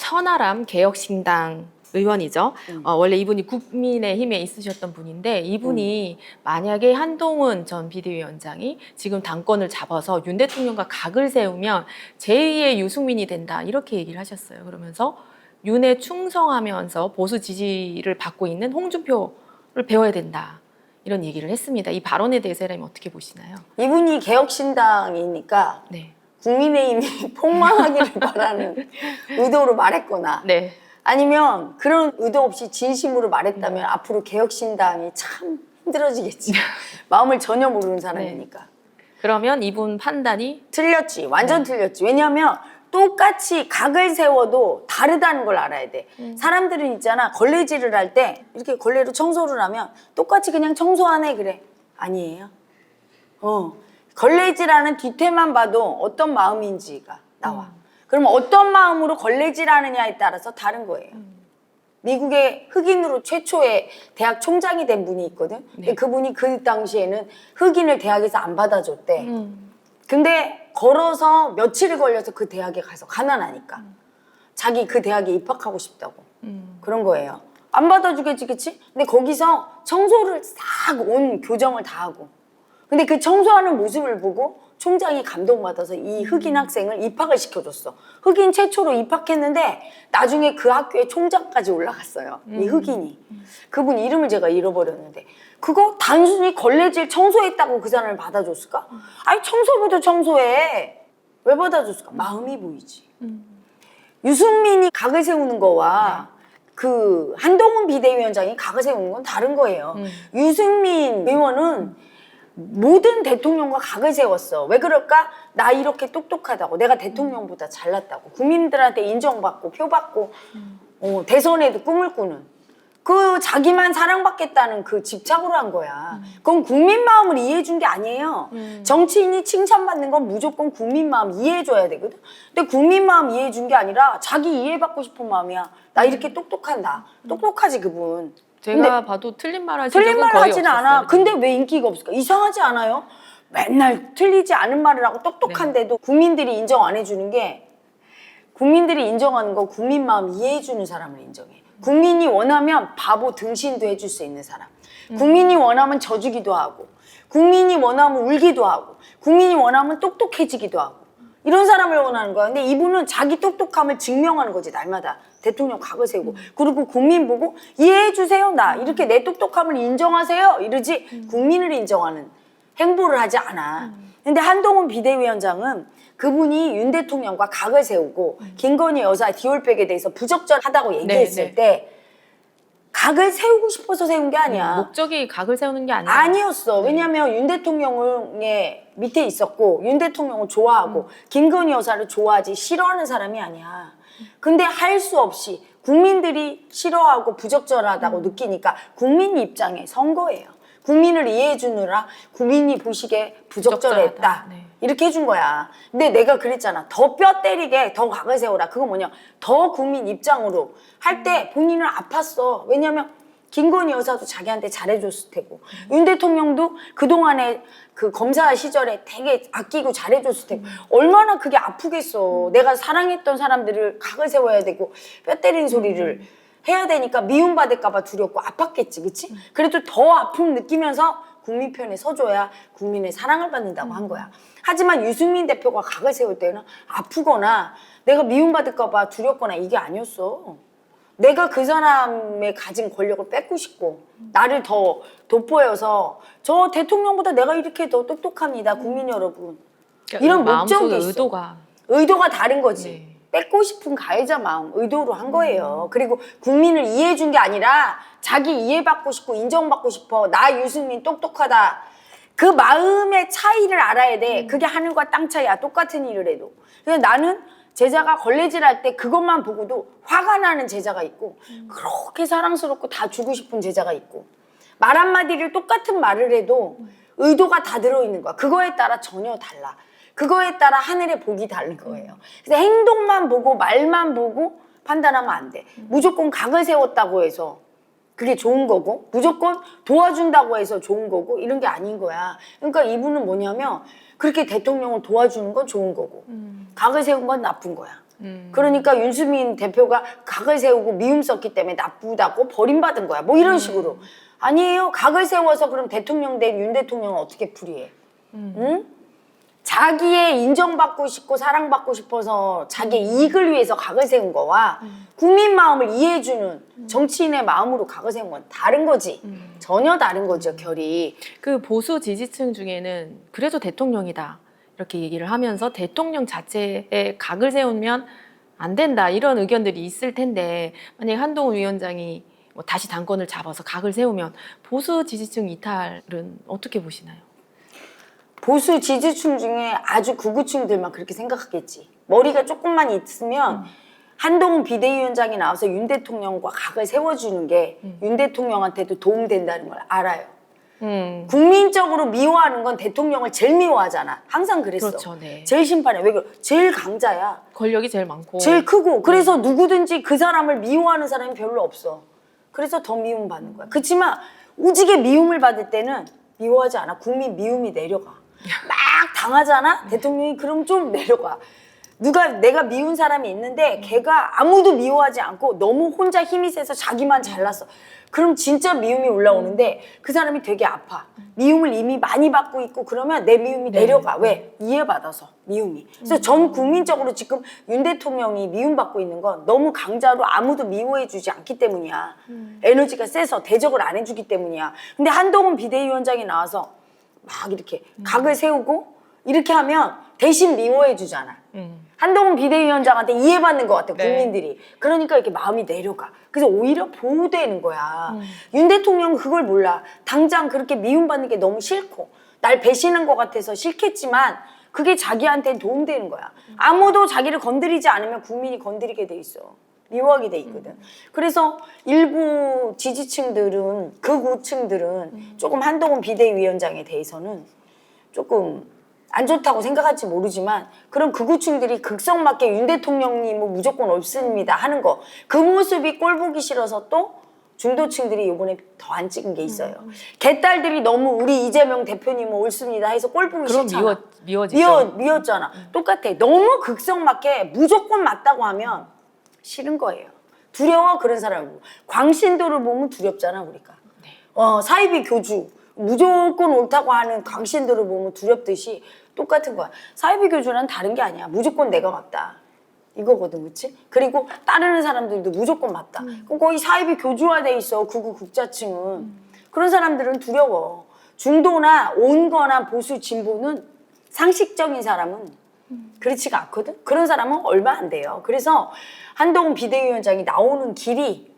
천하람 개혁신당 의원이죠. 원래 이분이 국민의힘에 있으셨던 분인데 이분이 만약에 한동훈 전 비대위원장이 지금 당권을 잡아서 윤 대통령과 각을 세우면 제2의 유승민이 된다 이렇게 얘기를 하셨어요. 그러면서 윤에 충성하면서 보수 지지를 받고 있는 홍준표를 배워야 된다. 이런 얘기를 했습니다. 이 발언에 대해서 혜람이 어떻게 보시나요? 이분이 개혁신당이니까 네. 국민의힘이 폭망하기를 바라는 의도로 말했거나 네. 아니면 그런 의도 없이 진심으로 말했다면 앞으로 개혁신당이 참 힘들어지겠지. 마음을 전혀 모르는 사람이니까. 그러면 이분 판단이 틀렸지. 완전 틀렸지. 왜냐하면 똑같이 각을 세워도 다르다는 걸 알아야 돼. 사람들은 있잖아. 걸레질을 할 때 이렇게 걸레로 청소를 하면 똑같이 그냥 청소하네 그래. 아니에요. 걸레질하는 뒤태만 봐도 어떤 마음인지가 나와. 그러면 어떤 마음으로 걸레질하느냐에 따라서 다른 거예요. 미국의 흑인으로 최초의 대학 총장이 된 분이 있거든. 근데 그분이 그 당시에는 흑인을 대학에서 안 받아줬대. 근데 걸어서 며칠을 걸려서 그 대학에 가서 가난하니까 자기 그 대학에 입학하고 싶다고 그런 거예요. 안 받아주겠지, 그치? 근데 거기서 청소를 싹 온 교정을 다 하고 근데 그 청소하는 모습을 보고 총장이 감동받아서 이 흑인 학생을 입학을 시켜줬어. 흑인 최초로 입학했는데 나중에 그 학교에 총장까지 올라갔어요. 이 흑인이. 그분 이름을 제가 잃어버렸는데 그거 단순히 걸레질 청소했다고 그 사람을 받아줬을까? 아니 청소부터 청소해. 왜 받아줬을까? 마음이 보이지. 유승민이 각을 세우는 거와 그 한동훈 비대위원장이 각을 세우는 건 다른 거예요. 유승민 의원은 모든 대통령과 각을 세웠어. 왜 그럴까? 나 이렇게 똑똑하다고. 내가 대통령보다 잘났다고. 국민들한테 인정받고 표 받고 대선에도 꿈을 꾸는. 그 자기만 사랑받겠다는 그 집착으로 한 거야. 그건 국민 마음을 이해해 준 게 아니에요. 정치인이 칭찬받는 건 무조건 국민 마음 이해해 줘야 되거든. 근데 국민 마음 이해해 준 게 아니라 자기 이해받고 싶은 마음이야. 나 이렇게 똑똑한다. 똑똑하지 그분. 제가 봐도 틀린 말 하신 틀린 적은 말 거의 하진 없었어요. 않아. 근데 왜 인기가 없을까? 이상하지 않아요? 맨날 틀리지 않은 말을 하고 똑똑한데도 국민들이 인정 안 해주는 게 국민들이 인정하는 거 국민 마음 이해해주는 사람을 인정해. 국민이 원하면 바보 등신도 해줄 수 있는 사람. 국민이 원하면 져주기도 하고 국민이 원하면 울기도 하고 국민이 원하면 똑똑해지기도 하고 이런 사람을 원하는 거야. 근데 이분은 자기 똑똑함을 증명하는 거지 날마다. 대통령 각을 세우고 그리고 국민 보고 이해해 주세요. 나 이렇게 내 똑똑함을 인정하세요. 이러지 국민을 인정하는 행보를 하지 않아. 근데 한동훈 비대위원장은 그분이 윤 대통령과 각을 세우고 김건희 여사 디올백에 대해서 부적절하다고 얘기했을 때 각을 세우고 싶어서 세운 게 아니야. 목적이 각을 세우는 게 아니라 아니었어. 왜냐면 윤 대통령의 밑에 있었고 윤 대통령을 좋아하고 김건희 여사를 좋아하지 싫어하는 사람이 아니야. 근데 할 수 없이 국민들이 싫어하고 부적절하다고 느끼니까 국민 입장에 선 거예요. 국민을 이해해 주느라 국민이 보시기에 부적절했다. 네. 이렇게 해준 거야. 근데 내가 그랬잖아. 더 뼈 때리게 더 각을 세워라. 그거 뭐냐. 더 국민 입장으로 할 때 본인은 아팠어. 왜냐면 김건희 여사도 자기한테 잘해줬을 테고 윤 대통령도 그동안에 그 검사 시절에 되게 아끼고 잘해줬을 테고 얼마나 그게 아프겠어. 내가 사랑했던 사람들을 각을 세워야 되고 뼈 때리는 소리를 해야 되니까 미움받을까 봐 두렵고 아팠겠지. 그치? 그래도 더 아픔 느끼면서 국민 편에 서줘야 국민의 사랑을 받는다고 한 거야. 하지만 유승민 대표가 각을 세울 때는 아프거나 내가 미움받을까 봐 두렵거나 이게 아니었어. 내가 그 사람의 가진 권력을 뺏고 싶고 나를 더 돋보여서 저 대통령보다 내가 이렇게 더 똑똑합니다. 국민 여러분. 그러니까 이런 마음속 목적이 있어. 의도가 다른 거지. 네. 뺏고 싶은 가해자 마음 의도로 한 거예요. 그리고 국민을 이해해 준 게 아니라 자기 이해받고 싶고 인정받고 싶어. 나 유승민 똑똑하다. 그 마음의 차이를 알아야 돼. 그게 하늘과 땅 차이야. 똑같은 일을 해도. 그래서 나는 제자가 걸레질할 때 그것만 보고도 화가 나는 제자가 있고 그렇게 사랑스럽고 다 주고 싶은 제자가 있고 말 한마디를 똑같은 말을 해도 의도가 다 들어있는 거야. 그거에 따라 전혀 달라. 그거에 따라 하늘의 복이 다른 거예요. 그래서 행동만 보고 말만 보고 판단하면 안 돼. 무조건 각을 세웠다고 해서 그게 좋은 거고 무조건 도와준다고 해서 좋은 거고 이런 게 아닌 거야. 그러니까 이분은 뭐냐면 그렇게 대통령을 도와주는 건 좋은 거고 각을 세운 건 나쁜 거야. 그러니까 윤수민 대표가 각을 세우고 미움 썼기 때문에 나쁘다고 버림받은 거야. 뭐 이런 식으로. 아니에요. 각을 세워서 그럼 대통령 된 윤 대통령은 어떻게 풀이해? 응? 자기의 인정받고 싶고 사랑받고 싶어서 자기의 이익을 위해서 각을 세운 거와 국민 마음을 이해해주는 정치인의 마음으로 각을 세운 건 다른 거지. 전혀 다른 거죠, 결이. 그 보수 지지층 중에는 그래도 대통령이다 이렇게 얘기를 하면서 대통령 자체에 각을 세우면 안 된다 이런 의견들이 있을 텐데 만약에 한동훈 위원장이 뭐 다시 당권을 잡아서 각을 세우면 보수 지지층 이탈은 어떻게 보시나요? 보수 지지층 중에 아주 극우층들만 그렇게 생각하겠지. 머리가 조금만 있으면 한동훈 비대위원장이 나와서 윤 대통령과 각을 세워주는 게 윤 대통령한테도 도움된다는 걸 알아요. 국민적으로 미워하는 건 대통령을 제일 미워하잖아. 항상 그랬어. 그렇죠, 네. 제일 심판해. 왜 그래? 제일 강자야. 권력이 제일 많고 제일 크고. 그래서 누구든지 그 사람을 미워하는 사람이 별로 없어. 그래서 더 미움받는 거야. 그렇지만 오지게 미움을 받을 때는 미워하지 않아. 국민 미움이 내려가. 막 당하잖아? 대통령이 그럼 좀 내려가. 내가 미운 사람이 있는데 걔가 아무도 미워하지 않고 너무 혼자 힘이 세서 자기만 잘났어. 그럼 진짜 미움이 올라오는데 그 사람이 되게 아파. 미움을 이미 많이 받고 있고 그러면 내 미움이 내려가. 왜? 이해받아서 미움이. 그래서 전 국민적으로 지금 윤 대통령이 미움받고 있는 건 너무 강자로 아무도 미워해주지 않기 때문이야. 에너지가 세서 대적을 안 해주기 때문이야. 근데 한동훈 비대위원장이 나와서 막 이렇게 각을 세우고 이렇게 하면 대신 미워해 주잖아. 한동훈 비대위원장한테 이해받는 것 같아, 국민들이. 네. 그러니까 이렇게 마음이 내려가. 그래서 오히려 보호되는 거야. 윤 대통령은 그걸 몰라. 당장 그렇게 미움받는 게 너무 싫고 날 배신한 것 같아서 싫겠지만 그게 자기한테는 도움되는 거야. 아무도 자기를 건드리지 않으면 국민이 건드리게 돼 있어. 미워하게 돼 있거든. 그래서 일부 지지층들은, 극우층들은 조금 한동훈 비대위원장에 대해서는 조금 안 좋다고 생각할지 모르지만 그런 극우층들이 극성맞게 윤 대통령이 뭐 무조건 옳습니다 하는 거, 그 모습이 꼴 보기 싫어서 또 중도층들이 이번에 더 안 찍은 게 있어요. 개딸들이 너무 우리 이재명 대표님은 옳습니다 해서 꼴 보기 싫잖아. 미워지죠. 미웠잖아. 똑같아. 너무 극성맞게 무조건 맞다고 하면 싫은 거예요. 두려워, 그런 사람을 보고. 광신도를 보면 두렵잖아, 우리가. 사이비 교주 무조건 옳다고 하는 광신도를 보면 두렵듯이 똑같은 거야. 사이비 교주는 다른 게 아니야. 무조건 내가 맞다 이거거든, 그렇지? 그리고 따르는 사람들도 무조건 맞다. 그럼 거의 사이비 교주화돼 있어, 극우 극자층은. 그런 사람들은 두려워. 중도나 온거나 보수 진보는 상식적인 사람은 그렇지가 않거든. 그런 사람은 얼마 안 돼요. 그래서 한동훈 비대위원장이 나오는 길이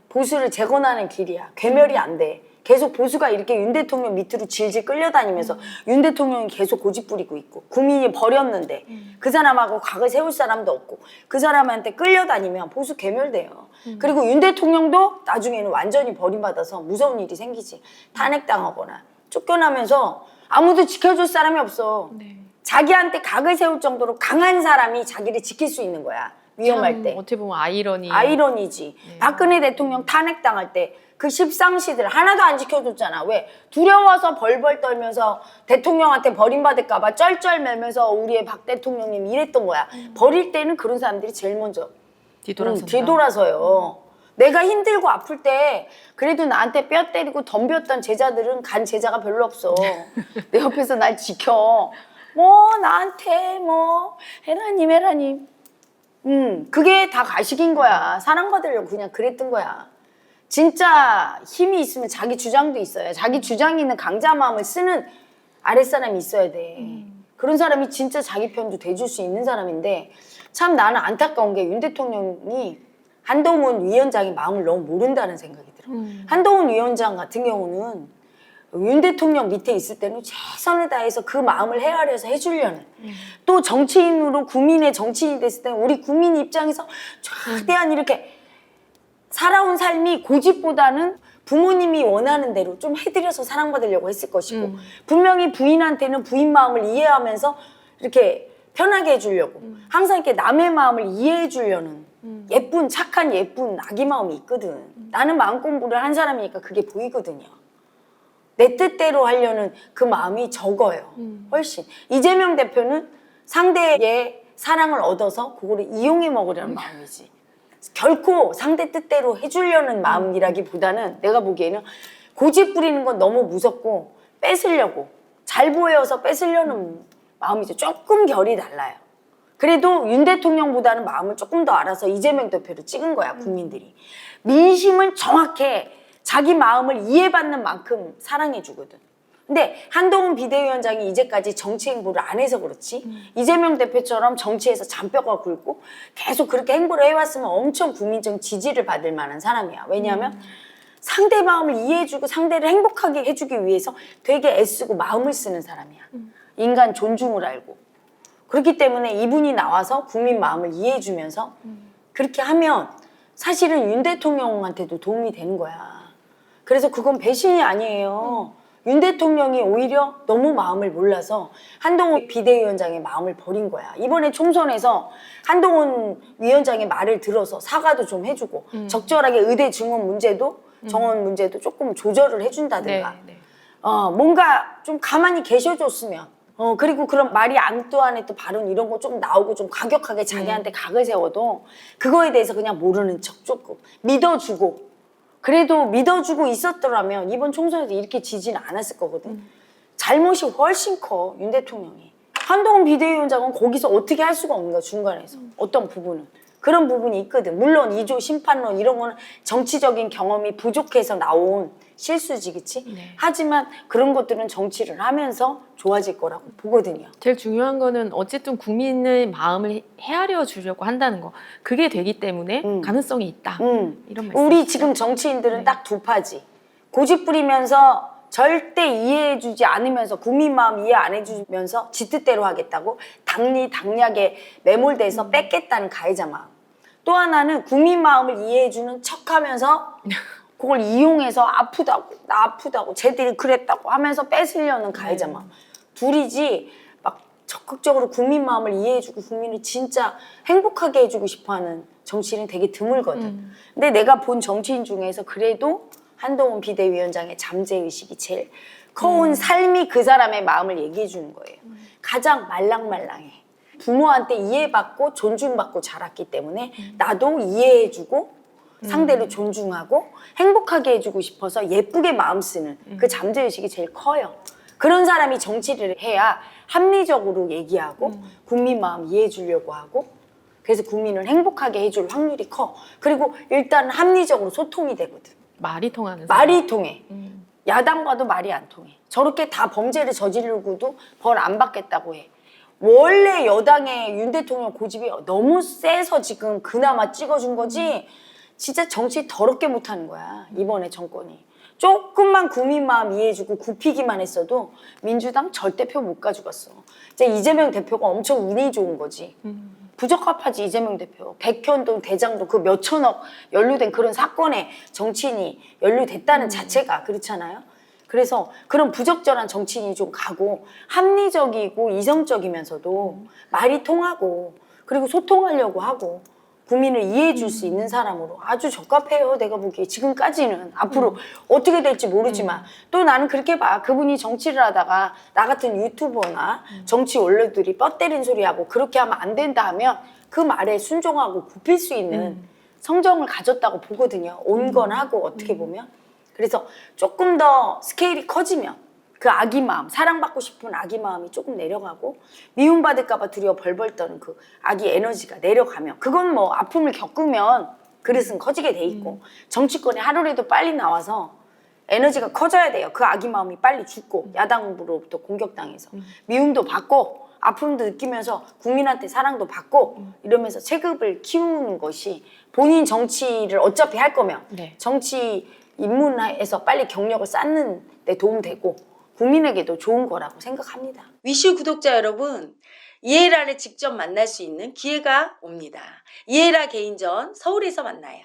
보수를 재건하는 길이야. 괴멸이 안 돼. 계속 보수가 이렇게 윤 대통령 밑으로 질질 끌려다니면서 윤 대통령이 계속 고집 부리고 있고 국민이 버렸는데 그 사람하고 각을 세울 사람도 없고 그 사람한테 끌려다니면 보수 괴멸돼요. 그리고 윤 대통령도 나중에는 완전히 버림받아서 무서운 일이 생기지. 탄핵당하거나 쫓겨나면서 아무도 지켜줄 사람이 없어. 자기한테 각을 세울 정도로 강한 사람이 자기를 지킬 수 있는 거야. 위험할 때. 어떻게 보면 아이러니지. 박근혜 대통령 탄핵당할 때 그 십상시들 하나도 안 지켜줬잖아. 왜? 두려워서 벌벌 떨면서 대통령한테 버림받을까 봐 쩔쩔매면서 우리의 박 대통령님 이랬던 거야. 버릴 때는 그런 사람들이 제일 먼저 뒤돌아서요. 내가 힘들고 아플 때 그래도 나한테 뼈 때리고 덤볐던 제자들은 간 제자가 별로 없어. 내 옆에서 날 지켜. 뭐 나한테 뭐 헤라님. 그게 다 가식인 거야. 사랑받으려고 그냥 그랬던 거야. 진짜 힘이 있으면 자기 주장도 있어요. 자기 주장이 있는 강자 마음을 쓰는 아랫사람이 있어야 돼. 그런 사람이 진짜 자기 편도 대줄 수 있는 사람인데 참 나는 안타까운 게 윤 대통령이 한동훈 위원장의 마음을 너무 모른다는 생각이 들어. 한동훈 위원장 같은 경우는 윤 대통령 밑에 있을 때는 최선을 다해서 그 마음을 헤아려서 해주려는 또 정치인으로 국민의 정치인이 됐을 때는 우리 국민 입장에서 최대한 이렇게 살아온 삶이 고집보다는 부모님이 원하는 대로 좀 해드려서 사랑받으려고 했을 것이고 분명히 부인한테는 부인 마음을 이해하면서 이렇게 편하게 해주려고 항상 이렇게 남의 마음을 이해해 주려는 예쁜 착한 예쁜 아기 마음이 있거든. 나는 마음 공부를 한 사람이니까 그게 보이거든요. 내 뜻대로 하려는 그 마음이 적어요. 훨씬. 이재명 대표는 상대의 사랑을 얻어서 그거를 이용해 먹으려는 마음이지. 결코 상대 뜻대로 해주려는 마음이라기보다는 내가 보기에는 고집 부리는 건 너무 무섭고 뺏으려고 잘 보여서 뺏으려는 마음이죠. 조금 결이 달라요. 그래도 윤 대통령보다는 마음을 조금 더 알아서 이재명 대표를 찍은 거야, 국민들이. 민심은 정확해. 자기 마음을 이해받는 만큼 사랑해 주거든. 근데 한동훈 비대위원장이 이제까지 정치 행보를 안 해서 그렇지, 이재명 대표처럼 정치에서 잔뼈가 굵고 계속 그렇게 행보를 해왔으면 엄청 국민적 지지를 받을 만한 사람이야. 왜냐하면 상대 마음을 이해해주고 상대를 행복하게 해주기 위해서 되게 애쓰고 마음을 쓰는 사람이야. 인간 존중을 알고. 그렇기 때문에 이분이 나와서 국민 마음을 이해해주면서 그렇게 하면 사실은 윤 대통령한테도 도움이 되는 거야. 그래서 그건 배신이 아니에요. 윤 대통령이 오히려 너무 마음을 몰라서 한동훈 비대위원장의 마음을 버린 거야. 이번에 총선에서 한동훈 위원장의 말을 들어서 사과도 좀 해주고 적절하게 의대 증원 문제도 정원 문제도 조금 조절을 해준다든가 뭔가 좀 가만히 계셔줬으면 그리고 그런 마리 앙뚜아네트 발언 이런 거 좀 나오고 좀 과격하게 자기한테 각을 세워도 그거에 대해서 그냥 모르는 척 조금 믿어주고 그래도 믿어주고 있었더라면 이번 총선에서 이렇게 지지는 않았을 거거든. 잘못이 훨씬 커, 윤 대통령이. 한동훈 비대위원장은 거기서 어떻게 할 수가 없는 거야, 중간에서. 어떤 부분은. 그런 부분이 있거든. 물론 2조 심판론 이런 거는 정치적인 경험이 부족해서 나온 실수지, 그치? 네. 하지만 그런 것들은 정치를 하면서 좋아질 거라고 보거든요. 제일 중요한 거는 어쨌든 국민의 마음을 헤아려 주려고 한다는 거. 그게 되기 때문에 가능성이 있다. 이런 말씀. 우리 지금 정치인들은 딱 두 파지. 고집 부리면서 절대 이해해주지 않으면서 국민 마음 이해 안 해주면서 지 뜻대로 하겠다고 당리당략에 매몰돼서 뺏겠다는 가해자 마음. 또 하나는 국민 마음을 이해해주는 척하면서 그걸 이용해서 나 아프다고 쟤들이 그랬다고 하면서 뺏으려는 가해자 마음. 둘이지 막 적극적으로 국민 마음을 이해해주고 국민을 진짜 행복하게 해주고 싶어하는 정치인은 되게 드물거든. 근데 내가 본 정치인 중에서 그래도 한동훈 비대위원장의 잠재의식이 제일 커온 삶이 그 사람의 마음을 얘기해 주는 거예요. 가장 말랑말랑해. 부모한테 이해받고 존중받고 자랐기 때문에 나도 이해해주고 상대를 존중하고 행복하게 해주고 싶어서 예쁘게 마음 쓰는 그 잠재의식이 제일 커요. 그런 사람이 정치를 해야 합리적으로 얘기하고 국민 마음 이해해 주려고 하고 그래서 국민을 행복하게 해줄 확률이 커. 그리고 일단 합리적으로 소통이 되거든. 말이 통하는 말이 통해. 야당과도 말이 안 통해. 저렇게 다 범죄를 저지르고도 벌 안 받겠다고 해. 원래 여당의 윤 대통령 고집이 너무 세서 지금 그나마 찍어준 거지 진짜 정치 더럽게 못하는 거야. 이번에 정권이. 조금만 국민 마음 이해해주고 굽히기만 했어도 민주당 절대표 못 가져갔어. 이제 이재명 대표가 엄청 운이 좋은 거지. 부적합하지 이재명 대표. 백현동 대장동 그 몇천억 연루된 그런 사건에 정치인이 연루됐다는 자체가 그렇잖아요. 그래서 그런 부적절한 정치인이 좀 가고 합리적이고 이성적이면서도 말이 통하고 그리고 소통하려고 하고 국민을 이해해 줄 수 있는 사람으로 아주 적합해요. 내가 보기에 지금까지는. 앞으로 어떻게 될지 모르지만 또 나는 그렇게 봐. 그분이 정치를 하다가 나 같은 유튜버나 정치 원로들이 뻗 때린 소리하고 그렇게 하면 안 된다 하면 그 말에 순종하고 굽힐 수 있는 성정을 가졌다고 보거든요. 온건하고 어떻게 보면. 그래서 조금 더 스케일이 커지면 그 아기 마음, 사랑받고 싶은 아기 마음이 조금 내려가고 미움받을까 봐 두려워 벌벌 떠는 그 아기 에너지가 내려가면 그건 뭐 아픔을 겪으면 그릇은 커지게 돼 있고 정치권에 하루라도 빨리 나와서 에너지가 커져야 돼요. 그 아기 마음이 빨리 죽고 야당으로부터 공격당해서 미움도 받고 아픔도 느끼면서 국민한테 사랑도 받고 이러면서 체급을 키우는 것이 본인 정치를 어차피 할 거면 정치 입문에서 빨리 경력을 쌓는 데 도움되고 국민에게도 좋은 거라고 생각합니다. 위슈 구독자 여러분, 이에라를 직접 만날 수 있는 기회가 옵니다. 이에라 개인전 서울에서 만나요.